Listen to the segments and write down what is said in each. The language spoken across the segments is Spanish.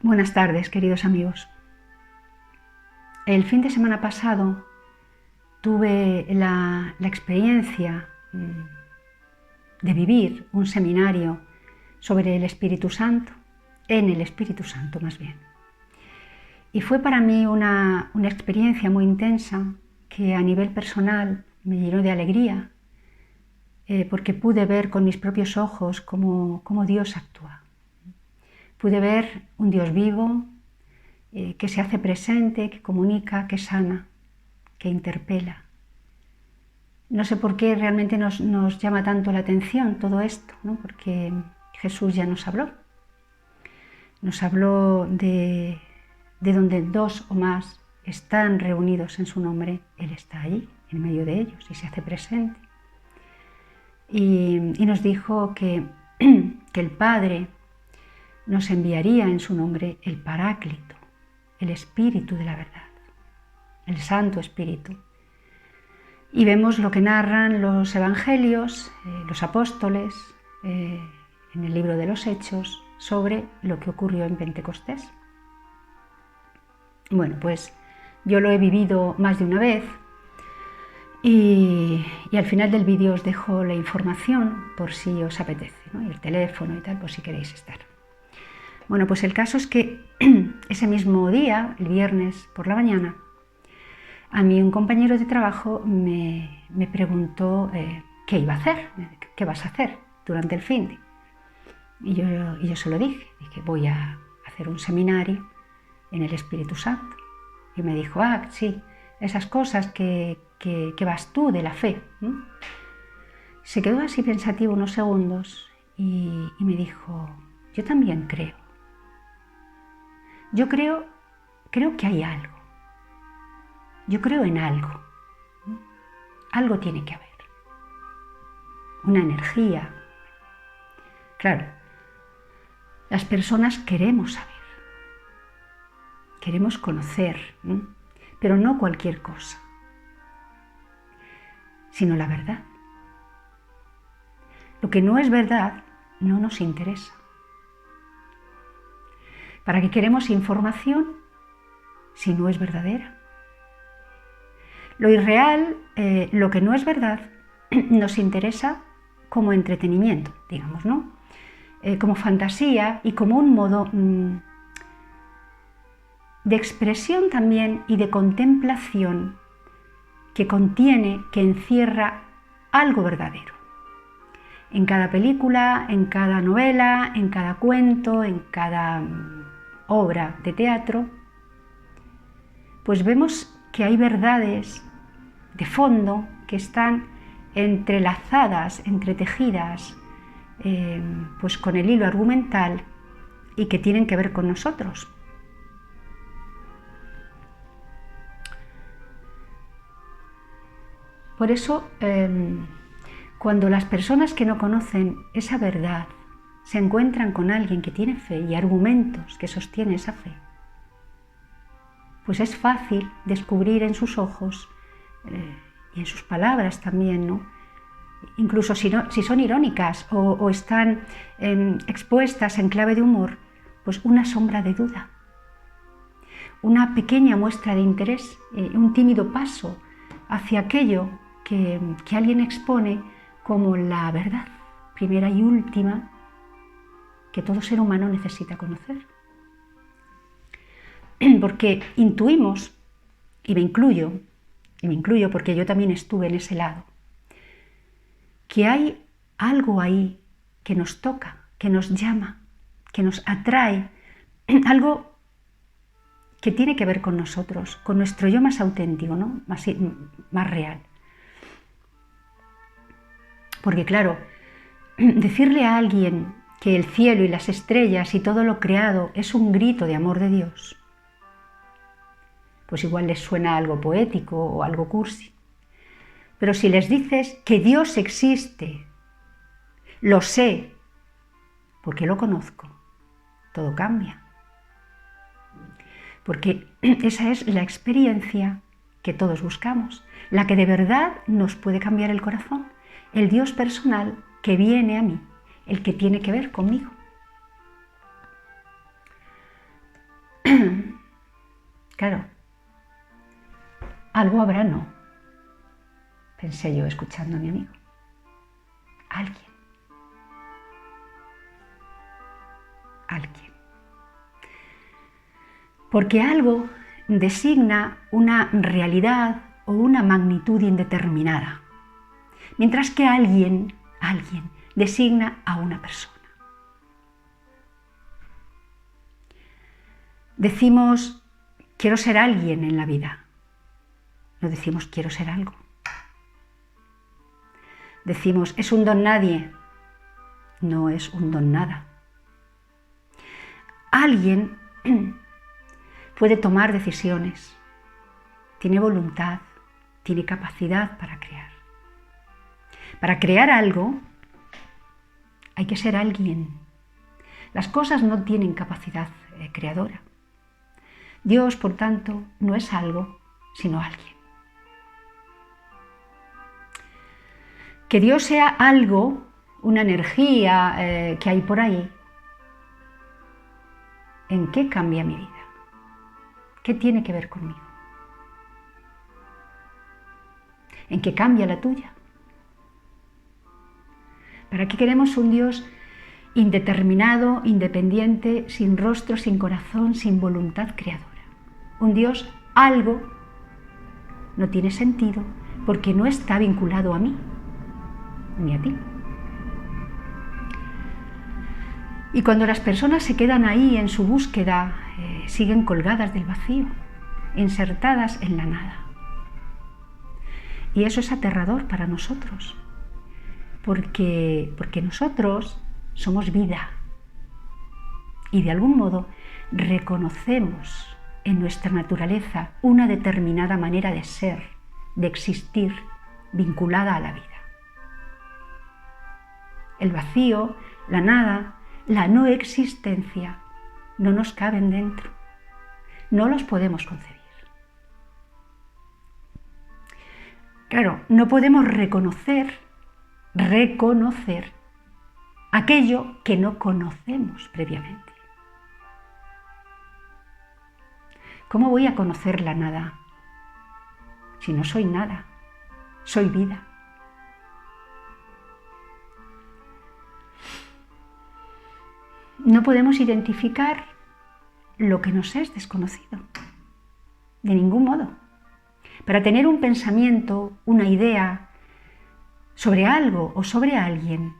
Buenas tardes, queridos amigos. El fin de semana pasado tuve la experiencia de vivir un seminario sobre el Espíritu Santo, en el Espíritu Santo más bien. Y fue para mí una experiencia muy intensa que a nivel personal me llenó de alegría porque pude ver con mis propios ojos cómo Dios actúa. Pude ver un Dios vivo, que se hace presente, que comunica, que sana, que interpela. No sé por qué realmente nos llama tanto la atención todo esto, ¿no? Porque Jesús ya nos habló. Nos habló de donde dos o más están reunidos en su nombre, Él está allí, en medio de ellos, y se hace presente. Y nos dijo que el Padre nos enviaría en su nombre el Paráclito, el Espíritu de la verdad, el Santo Espíritu. Y vemos lo que narran los evangelios, los apóstoles, en el libro de los Hechos, sobre lo que ocurrió en Pentecostés. Bueno, pues yo lo he vivido más de una vez y al final del vídeo os dejo la información por si os apetece, ¿no? Y el teléfono y tal, por si queréis estar. Bueno, pues el caso es que ese mismo día, el viernes por la mañana, a mí un compañero de trabajo me preguntó qué iba a hacer, qué vas a hacer durante el fin de. Y yo se lo dije voy a hacer un seminario en el Espíritu Santo. Y me dijo, sí, esas cosas que vas tú de la fe. Se quedó así pensativo unos segundos y me dijo, yo también creo. Yo creo que hay algo. Yo creo en algo. Algo tiene que haber. Una energía. Claro, las personas queremos saber. Queremos conocer, pero no cualquier cosa, sino la verdad. Lo que no es verdad no nos interesa. ¿Para qué queremos información si no es verdadera? Lo irreal, lo que no es verdad, nos interesa como entretenimiento, digamos, ¿no? Como fantasía y como un modo de expresión también y de contemplación que contiene, que encierra algo verdadero. En cada película, en cada novela, en cada cuento, en cada obra de teatro, pues vemos que hay verdades de fondo que están entrelazadas, entretejidas, pues con el hilo argumental y que tienen que ver con nosotros. Por eso, cuando las personas que no conocen esa verdad se encuentran con alguien que tiene fe y argumentos que sostiene esa fe, pues es fácil descubrir en sus ojos y en sus palabras también, ¿no? Incluso si son irónicas o están expuestas en clave de humor, pues una sombra de duda, una pequeña muestra de interés, un tímido paso hacia aquello que alguien expone como la verdad primera y última que todo ser humano necesita conocer. Porque intuimos, y me incluyo porque yo también estuve en ese lado, que hay algo ahí que nos toca, que nos llama, que nos atrae, algo que tiene que ver con nosotros, con nuestro yo más auténtico, ¿no? más real. Porque claro, decirle a alguien que el cielo y las estrellas y todo lo creado es un grito de amor de Dios, pues igual les suena algo poético o algo cursi. Pero si les dices que Dios existe, lo sé, porque lo conozco, todo cambia. Porque esa es la experiencia que todos buscamos, la que de verdad nos puede cambiar el corazón, el Dios personal que viene a mí, el que tiene que ver conmigo. Claro, algo habrá, no, pensé yo escuchando a mi amigo. Alguien. Porque algo designa una realidad o una magnitud indeterminada, mientras que alguien designa a una persona. Decimos, quiero ser alguien en la vida. No decimos, quiero ser algo. Decimos, es un don nadie. No es un don nada. Alguien puede tomar decisiones, tiene voluntad, tiene capacidad para crear. Para crear algo hay que ser alguien. Las cosas no tienen capacidad creadora. Dios, por tanto, no es algo, sino alguien. Que Dios sea algo, una energía que hay por ahí, ¿en qué cambia mi vida? ¿Qué tiene que ver conmigo? ¿En qué cambia la tuya? ¿Para qué queremos un Dios indeterminado, independiente, sin rostro, sin corazón, sin voluntad creadora? Un Dios algo no tiene sentido porque no está vinculado a mí ni a ti. Y cuando las personas se quedan ahí en su búsqueda, siguen colgadas del vacío, insertadas en la nada. Y eso es aterrador para nosotros, porque nosotros somos vida y de algún modo reconocemos en nuestra naturaleza una determinada manera de ser, de existir, vinculada a la vida. El vacío, la nada, la no existencia no nos caben dentro, no los podemos concebir. Claro, no podemos reconocer aquello que no conocemos previamente. ¿Cómo voy a conocer la nada si no soy nada? Soy vida. No podemos identificar lo que nos es desconocido, de ningún modo. Para tener un pensamiento, una idea sobre algo o sobre alguien,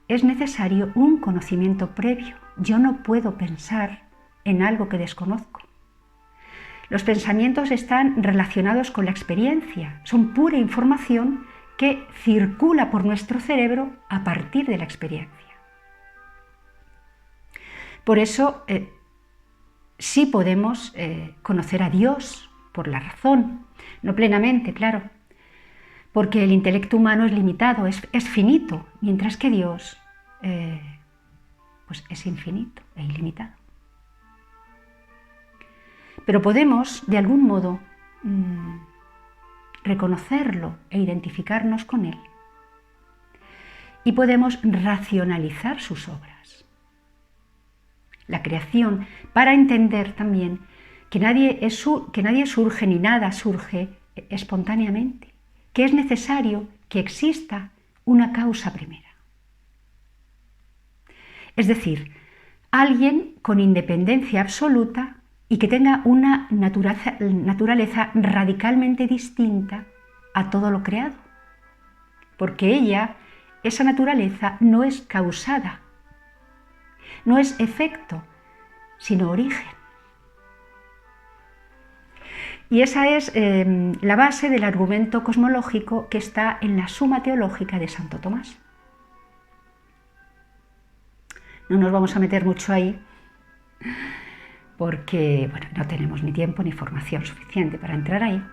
es necesario un conocimiento previo. Yo no puedo pensar en algo que desconozco. Los pensamientos están relacionados con la experiencia, son pura información que circula por nuestro cerebro a partir de la experiencia. Por eso sí podemos conocer a Dios por la razón, no plenamente, claro, porque el intelecto humano es limitado, es finito, mientras que Dios pues es infinito e ilimitado. Pero podemos, de algún modo, reconocerlo e identificarnos con Él. Y podemos racionalizar sus obras. La creación, para entender también que nadie surge ni nada surge espontáneamente, que es necesario que exista una causa primera. Es decir, alguien con independencia absoluta y que tenga una naturaleza radicalmente distinta a todo lo creado, porque esa naturaleza no es causada, no es efecto, sino origen. Y esa es la base del argumento cosmológico que está en la Suma Teológica de Santo Tomás. No nos vamos a meter mucho ahí, porque no tenemos ni tiempo ni formación suficiente para entrar ahí,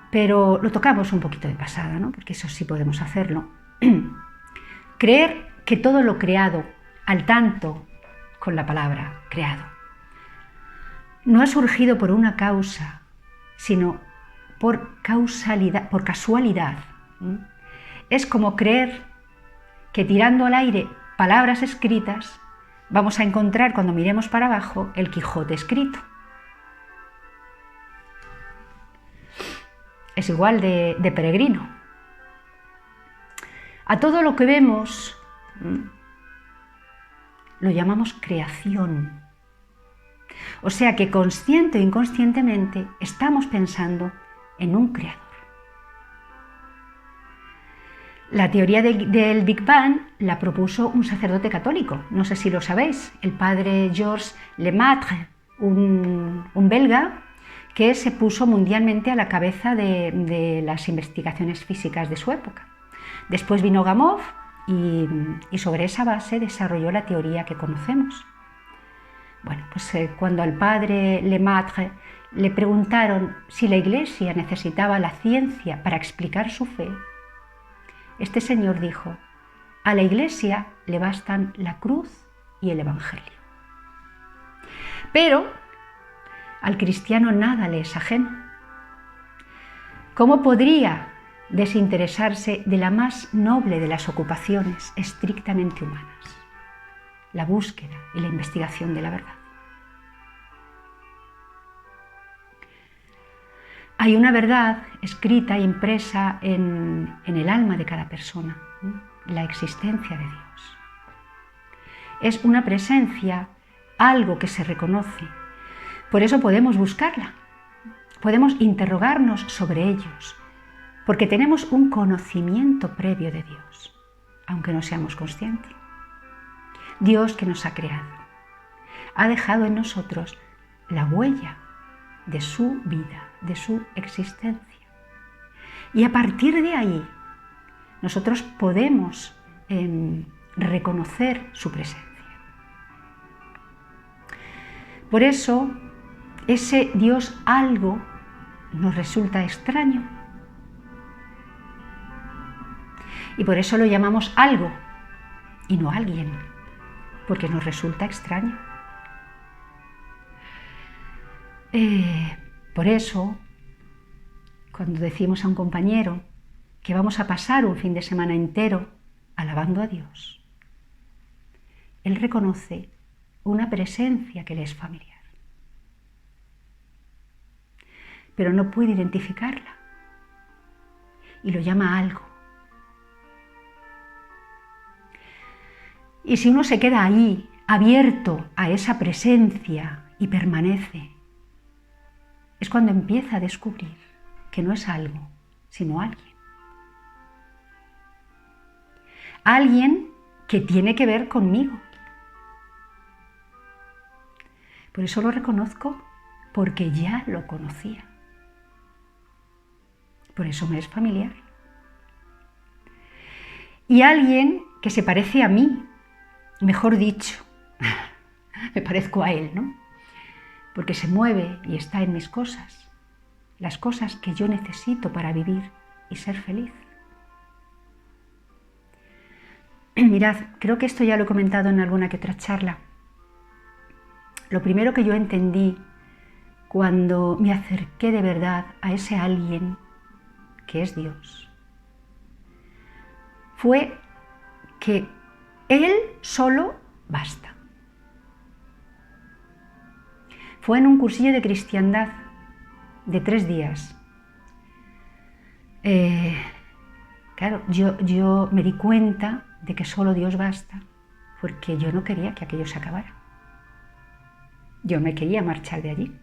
pero lo tocamos un poquito de pasada, ¿no? Porque eso sí podemos hacerlo. Creer que todo lo creado, al tanto con la palabra creado, no ha surgido por una causa, sino por casualidad. Es como creer que tirando al aire palabras escritas vamos a encontrar, cuando miremos para abajo, el Quijote escrito. Es igual de peregrino. A todo lo que vemos lo llamamos creación. O sea que consciente o inconscientemente estamos pensando en un creador. La teoría del Big Bang la propuso un sacerdote católico, no sé si lo sabéis, el padre Georges Lemaitre, un belga que se puso mundialmente a la cabeza de las investigaciones físicas de su época. Después vino Gamow y sobre esa base desarrolló la teoría que conocemos. Bueno, pues cuando al padre Lemaitre le preguntaron si la Iglesia necesitaba la ciencia para explicar su fe, este señor dijo: a la Iglesia le bastan la cruz y el Evangelio. Pero al cristiano nada le es ajeno. ¿Cómo podría desinteresarse de la más noble de las ocupaciones estrictamente humanas? La búsqueda y la investigación de la verdad. Hay una verdad escrita e impresa en el alma de cada persona, la existencia de Dios. Es una presencia, algo que se reconoce. Por eso podemos buscarla, podemos interrogarnos sobre ellos, porque tenemos un conocimiento previo de Dios, aunque no seamos conscientes. Dios que nos ha creado, ha dejado en nosotros la huella de su vida, de su existencia. Y a partir de ahí, nosotros podemos reconocer su presencia. Por eso, ese Dios algo nos resulta extraño. Y por eso lo llamamos algo y no alguien, porque nos resulta extraño. Por eso, cuando decimos a un compañero que vamos a pasar un fin de semana entero alabando a Dios, él reconoce una presencia que le es familiar, pero no puede identificarla y lo llama algo. Y si uno se queda ahí, abierto a esa presencia y permanece, es cuando empieza a descubrir que no es algo, sino alguien. Alguien que tiene que ver conmigo. Por eso lo reconozco, porque ya lo conocía. Por eso me es familiar. Y alguien que se parece a mí, mejor dicho, me parezco a él, ¿no? Porque se mueve y está en mis cosas, las cosas que yo necesito para vivir y ser feliz. Mirad, creo que esto ya lo he comentado en alguna que otra charla. Lo primero que yo entendí cuando me acerqué de verdad a ese alguien que es Dios fue que Él solo basta. Fue en un cursillo de cristiandad de 3 días. Claro, yo me di cuenta de que solo Dios basta, porque yo no quería que aquello se acabara. Yo me quería marchar de allí.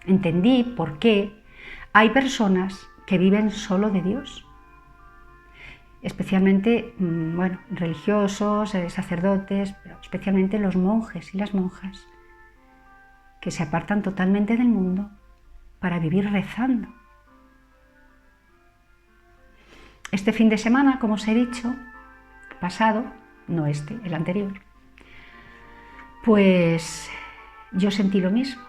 Entendí por qué hay personas que viven solo de Dios. Especialmente, religiosos, sacerdotes, pero especialmente los monjes y las monjas, que se apartan totalmente del mundo para vivir rezando. Este fin de semana, como os he dicho, pasado, no este, el anterior, pues yo sentí lo mismo.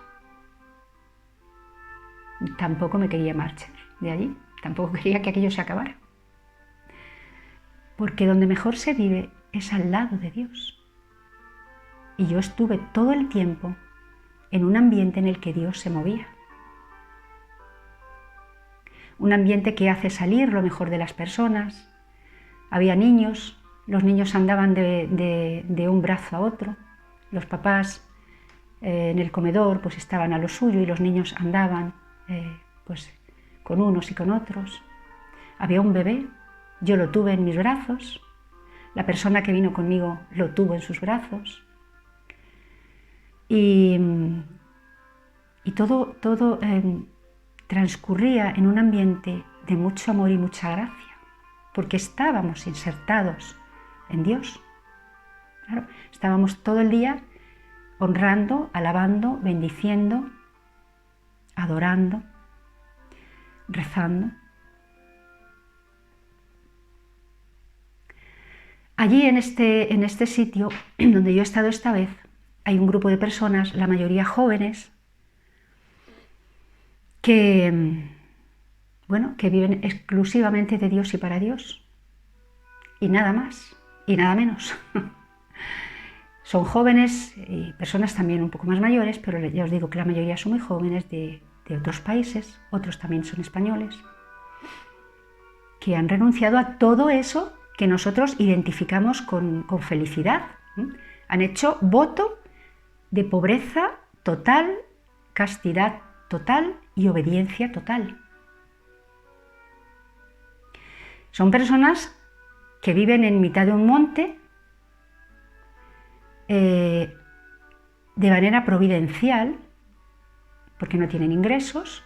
Tampoco me quería marchar de allí, tampoco quería que aquello se acabara. Porque donde mejor se vive es al lado de Dios. Y yo estuve todo el tiempo en un ambiente en el que Dios se movía. Un ambiente que hace salir lo mejor de las personas. Había niños los niños andaban de un brazo a otro, los papás en el comedor pues estaban a lo suyo y los niños andaban pues con unos y con otros. Había un bebé, yo lo tuve en mis brazos, la persona que vino conmigo lo tuvo en sus brazos y todo transcurría en un ambiente de mucho amor y mucha gracia, porque estábamos insertados en Dios. Claro, estábamos todo el día honrando, alabando, bendiciendo, adorando, rezando. Allí en este sitio donde yo he estado esta vez, hay un grupo de personas, la mayoría jóvenes, que viven exclusivamente de Dios y para Dios. Y nada más, y nada menos. Son jóvenes y personas también un poco más mayores, pero ya os digo que la mayoría son muy jóvenes de otros países, otros también son españoles, que han renunciado a todo eso que nosotros identificamos con felicidad. Han hecho voto de pobreza total, castidad total y obediencia total. Son personas que viven en mitad de un monte de manera providencial, porque no tienen ingresos,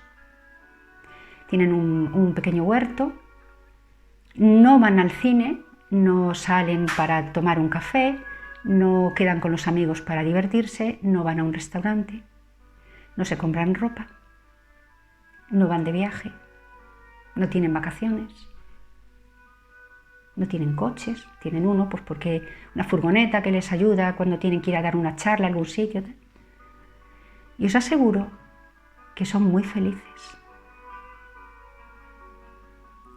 tienen un pequeño huerto, no van al cine, no salen para tomar un café, no quedan con los amigos para divertirse, no van a un restaurante, no se compran ropa, no van de viaje, no tienen vacaciones, no tienen coches, tienen uno pues porque una furgoneta que les ayuda cuando tienen que ir a dar una charla a algún sitio. Y os aseguro que son muy felices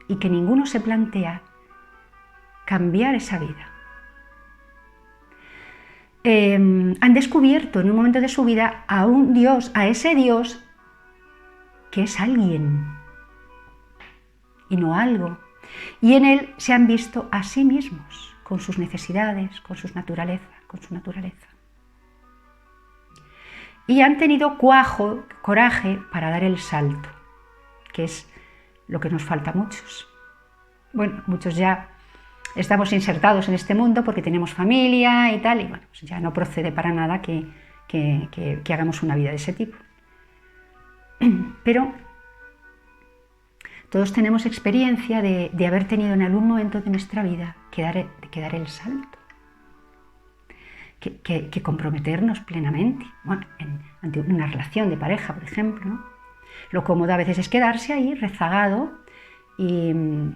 y que ninguno se plantea cambiar esa vida. Han descubierto en un momento de su vida a un Dios, a ese Dios que es alguien y no algo. Y en él se han visto a sí mismos, con sus necesidades, con su naturaleza. Y han tenido coraje para dar el salto, que es lo que nos falta a muchos. Bueno, muchos ya estamos insertados en este mundo porque tenemos familia y tal, y bueno, pues ya no procede para nada que hagamos una vida de ese tipo. Pero todos tenemos experiencia de haber tenido en algún momento de nuestra vida que dar el salto, que comprometernos plenamente, bueno, ante una relación de pareja, por ejemplo, ¿no? Lo cómodo a veces es quedarse ahí rezagado y no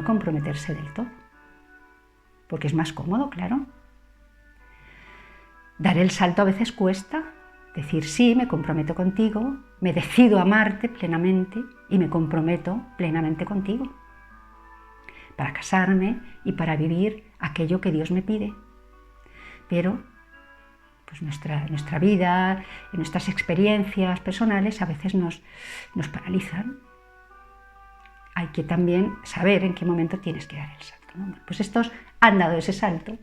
comprometerse del todo, porque es más cómodo, claro. Dar el salto a veces cuesta, decir sí, me comprometo contigo, me decido amarte plenamente y me comprometo plenamente contigo para casarme y para vivir aquello que Dios me pide. Pero pues nuestra vida, nuestras experiencias personales a veces nos paralizan. Hay que también saber en qué momento tienes que dar el salto, ¿no? Pues estos han dado ese salto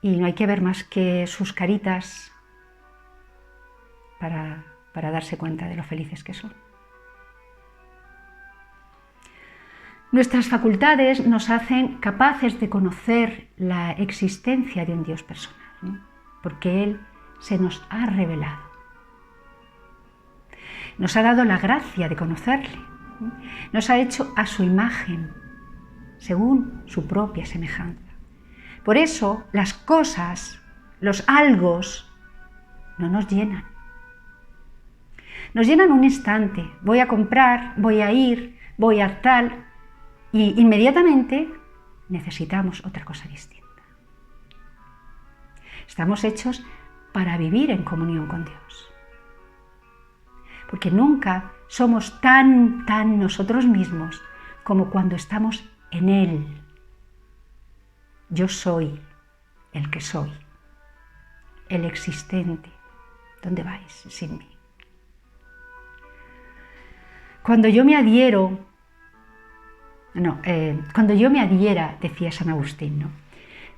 y no hay que ver más que sus caritas para darse cuenta de lo felices que son. Nuestras facultades nos hacen capaces de conocer la existencia de un Dios personal, ¿no? Porque Él se nos ha revelado. Nos ha dado la gracia de conocerle. Nos ha hecho a su imagen, según su propia semejanza. Por eso las cosas, los algos, no nos llenan. Nos llenan un instante. Voy a comprar, voy a ir, voy a tal, y inmediatamente necesitamos otra cosa distinta. Estamos hechos para vivir en comunión con Dios. Porque nunca somos tan nosotros mismos como cuando estamos en Él. Yo soy el que soy, el existente. ¿Dónde vais sin mí? Cuando yo me adhiero No, cuando yo me adhiera, decía San Agustín, ¿no?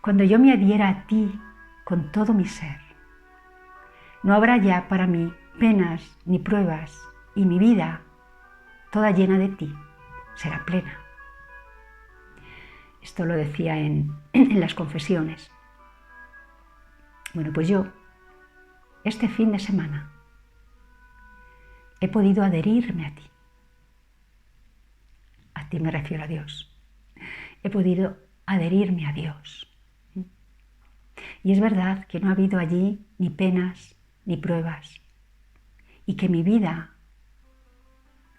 Cuando yo me adhiera a ti con todo mi ser, no habrá ya para mí penas ni pruebas, y mi vida, toda llena de ti, será plena. Esto lo decía en las confesiones. Bueno, pues yo, este fin de semana, he podido adherirme a ti. A ti me refiero a Dios. He podido adherirme a Dios. Y es verdad que no ha habido allí ni penas ni pruebas, y que mi vida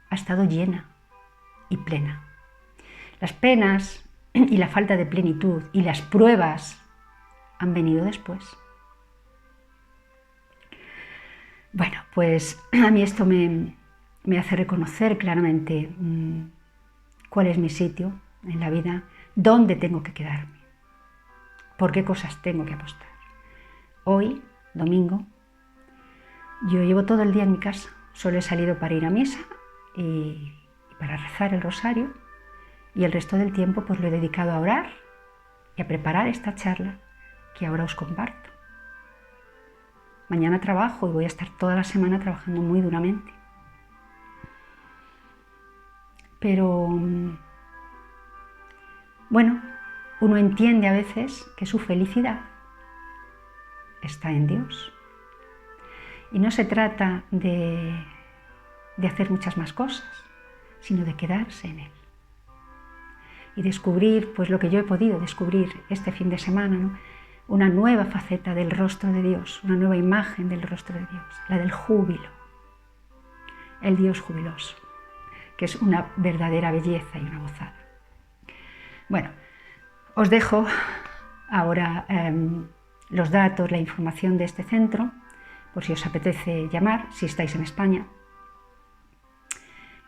ha estado llena y plena. Las penas y la falta de plenitud y las pruebas han venido después. Bueno, pues a mí esto me hace reconocer claramente cuál es mi sitio en la vida, dónde tengo que quedarme, por qué cosas tengo que apostar. Hoy, domingo, yo llevo todo el día en mi casa. Solo he salido para ir a misa y para rezar el rosario, y el resto del tiempo pues lo he dedicado a orar y a preparar esta charla que ahora os comparto. Mañana trabajo y voy a estar toda la semana trabajando muy duramente. Pero, bueno, uno entiende a veces que su felicidad está en Dios. Y no se trata de hacer muchas más cosas, sino de quedarse en Él. Y descubrir, pues lo que yo he podido descubrir este fin de semana, ¿no? Una nueva faceta del rostro de Dios, una nueva imagen del rostro de Dios, la del júbilo, el Dios jubiloso, que es una verdadera belleza y una gozada. Bueno, os dejo ahora los datos, la información de este centro, por si os apetece llamar, si estáis en España,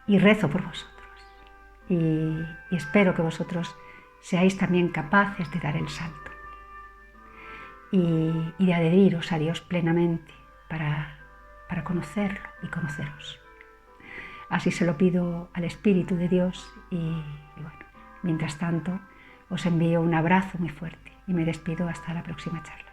y rezo por vosotros. Y espero que vosotros seáis también capaces de dar el salto y de adheriros a Dios plenamente para conocerlo y conoceros. Así se lo pido al Espíritu de Dios y bueno, mientras tanto os envío un abrazo muy fuerte y me despido hasta la próxima charla.